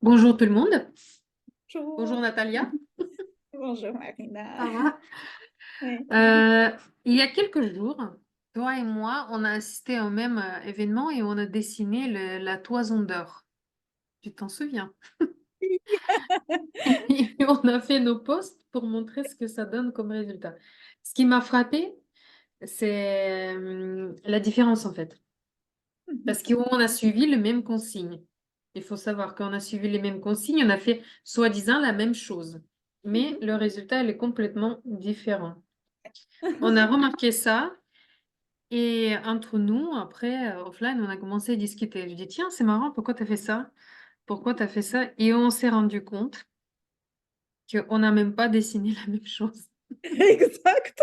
Bonjour tout le monde. Bonjour Bonjour, Natalia. bonjour Marina. Ça va? Oui. Euh, il y a quelques jours, toi et moi, on a assisté au même événement et on a dessiné la toison d'or. Tu t'en souviens? Et on a fait nos posts pour montrer ce que ça donne comme résultat. Ce qui m'a frappé, c'est la différence en fait. Parce qu'on a suivi les mêmes consignes. Il faut savoir qu'on a suivi les mêmes consignes, on a fait soi-disant la même chose. Mais le résultat, il est complètement différent. On a remarqué ça et entre nous, après, offline, on a commencé à discuter. Je dis, tiens, c'est marrant, pourquoi tu as fait ça? Pourquoi tu as fait ça? Et on s'est rendu compte qu'on n'a même pas dessiné la même chose. Exact.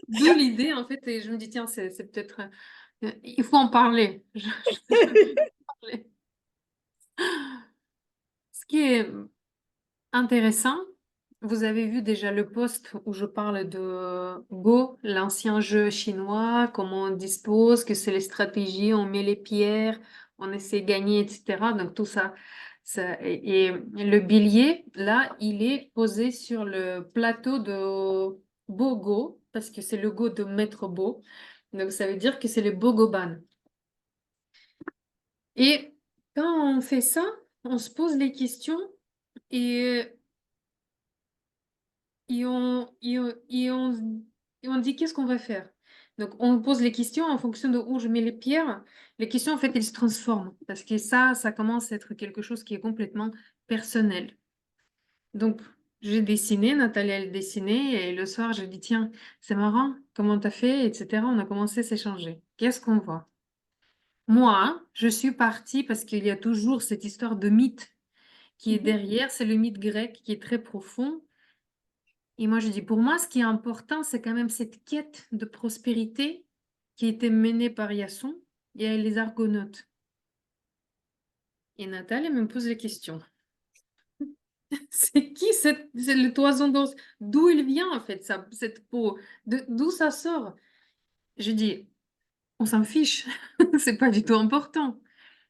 D'où l'idée, en fait, et je me dis, tiens, c'est peut-être... il faut en parler. Je vais en parler. Ce qui est intéressant, vous avez vu déjà le post où je parle de Go, l'ancien jeu chinois, comment on dispose, que c'est les stratégies, on met les pierres, on essaie de gagner, etc. Donc tout ça, et le billet, là, il est posé sur le plateau de Bogo, parce que c'est le Go de Maître Bo. Donc ça veut dire que c'est le Bogoban. Et quand on fait ça, on se pose les questions et Et on dit qu'est-ce qu'on va faire. Donc, on pose les questions en fonction de où je mets les pierres. Les questions, en fait, elles se transforment parce que ça commence à être quelque chose qui est complètement personnel. Donc, j'ai dessiné, Nathalie, elle dessinait, et le soir, je dis, tiens, c'est marrant, comment t'as fait, etc. On a commencé à s'échanger. Qu'est-ce qu'on voit? Moi, je suis partie parce qu'il y a toujours cette histoire de mythe qui est derrière. C'est le mythe grec qui est très profond. Et moi, je dis, pour moi, ce qui est important, c'est quand même cette quête de prospérité qui a été menée par Iason et les Argonautes. Et Nathalie, elle me pose la question. C'est qui c'est le toison d'os? D'où il vient, en fait, ça, cette peau? D'où ça sort? Je dis, on s'en fiche. C'est pas du tout important.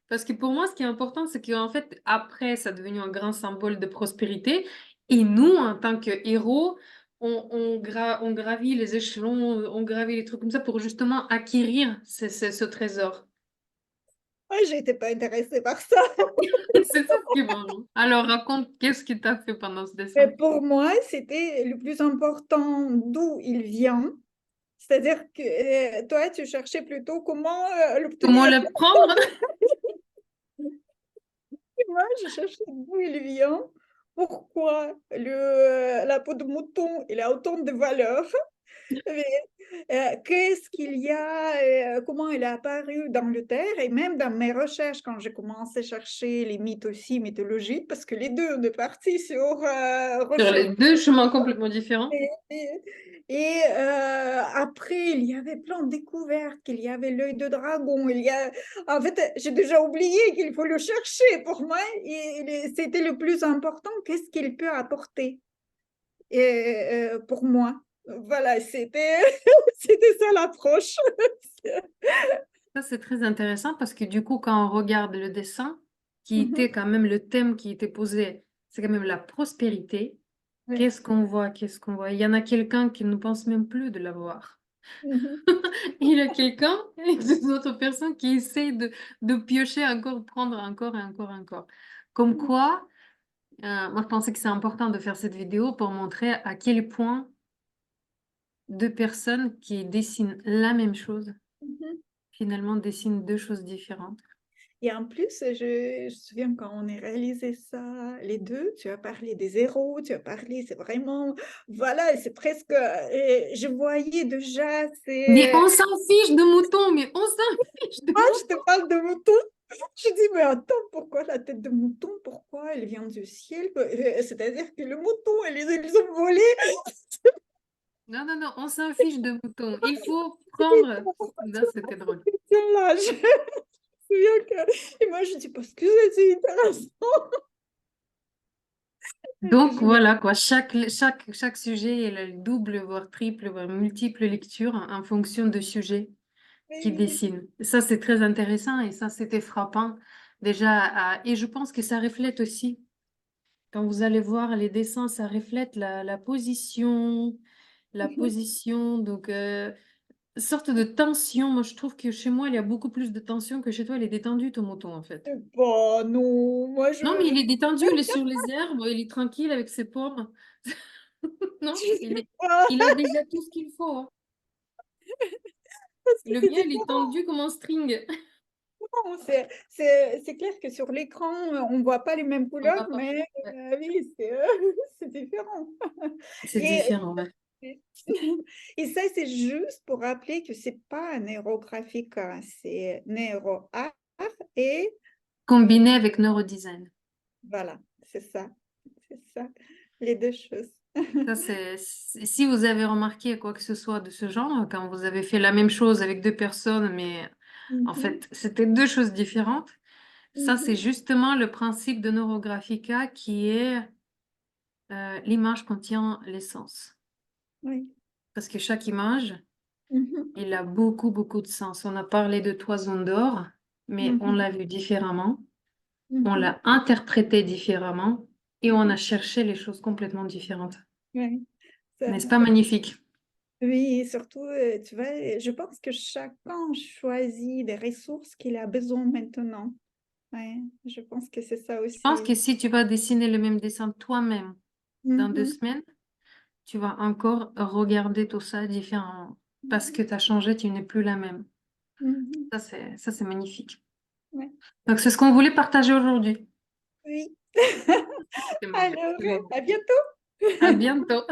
Parce que pour moi, ce qui est important, c'est qu'en fait, après, ça est devenu un grand symbole de prospérité. Et nous, en tant que héros, on gravit les échelons, on gravit les trucs comme ça pour justement acquérir ce trésor. Moi, j'étais pas intéressée par ça. C'est ça ce qui est marrant. Alors, raconte, qu'est-ce que tu as fait pendant ce Mais dessin? pour moi, c'était le plus important d'où il vient. C'est-à-dire que toi, tu cherchais plutôt comment Comment l'obtenir. le prendre? Moi, je cherchais d'où il vient. Pourquoi la peau de mouton, il a autant de valeur. Mais, qu'est-ce qu'il y a, comment il est apparu dans le terre et même dans mes recherches quand j'ai commencé à chercher les mythes aussi, mythologie, parce que les deux, on est partis sur Sur recherche. les deux chemins complètement différents. Après, il y avait plein de découvertes, qu'il y avait l'œil de dragon. En fait, j'ai déjà oublié qu'il faut le chercher pour moi. Et c'était le plus important. Qu'est-ce qu'il peut apporter pour moi? Voilà, c'était c'était ça l'approche. Ça, c'est très intéressant parce que du coup, quand on regarde le dessin, qui Mhm, était quand même le thème qui était posé, c'est quand même la prospérité. oui. Qu'est-ce qu'on voit? Qu'est-ce qu'on voit? Il y en a quelqu'un qui ne pense même plus de l'avoir. Mhm, Il y a quelqu'un et des autres personnes qui essayent de piocher encore, prendre encore et encore et encore. Comme quoi, moi je pensais que c'est important de faire cette vidéo pour montrer à quel point deux personnes qui dessinent la même chose, mhm. finalement dessinent deux choses différentes. Et en plus, je me souviens quand on a réalisé ça, les deux, tu as parlé des héros, tu as parlé, c'est vraiment, voilà, c'est presque, je voyais déjà, Mais c'est, on s'en fiche de moutons, mais on s'en fiche de ah, moutons. je te parle de mouton. Je dis, mais attends, pourquoi la tête de mouton? Pourquoi elle vient du ciel? C'est-à-dire que le mouton, ils ont volé. Non, non, non, on s'en fiche de moutons. Il faut prendre... Non, c'était drôle. Là, je me souviens que, et moi, je dis, parce que c'est intéressant. Que Donc je l'ai. voilà quoi, chaque sujet il a le double, voire triple, voire multiple lecture en fonction du sujet qui Oui, dessine. Ça, c'est très intéressant et ça, c'était frappant Déjà, et je pense que ça reflète aussi, quand vous allez voir les dessins, ça reflète la position, donc sorte de tension. Moi, je trouve que chez moi, il y a beaucoup plus de tension que chez toi. Il est détendu, ton mouton, en fait. Bon, non, moi Non, mais je il est détendu, il est sur les herbes, il est tranquille avec ses pommes. Non, je sais pas, il a déjà tout ce qu'il faut, hein. parce que Le c'est mien, il est différent. tendu comme un string. C'est clair que sur l'écran, on ne voit pas les mêmes On couleurs, va pas. mais Ouais, oui, c'est différent. c'est Et, différent, ouais. et ça, c'est juste pour rappeler que c'est pas un neurographique, hein, c'est neuroart et Combiné avec neurodesign. voilà, c'est ça, les deux choses. Ça, si vous avez remarqué quoi que ce soit de ce genre, quand vous avez fait la même chose avec deux personnes, mais en Mhm, fait, c'était deux choses différentes, ça, c'est mhm, justement le principe de Neurographica qui est l'image contient l'essence. oui. Parce que chaque image, Mhm, il a beaucoup, beaucoup de sens. On a parlé de toison d'or, mais on mhm, l'a vu différemment, on mhm, l'a interprété différemment et on a mhm, cherché les choses complètement différentes. oui. Ça- N'est-ce pas magnifique? Oui, surtout, tu vois, je pense que chacun choisit les ressources qu'il a besoin maintenant. Ouais, je pense que c'est ça Je pense que aussi. si tu vas dessiner le même dessin toi-même dans deux Mhm, semaines, tu vas encore regarder tout ça différemment. Parce que tu as changé, tu n'es plus la même. mhm, Ça, c'est magnifique. ouais, Donc, c'est ce qu'on voulait partager aujourd'hui. oui. C'est marrant. Alors, C'est marrant. à bientôt. À bientôt.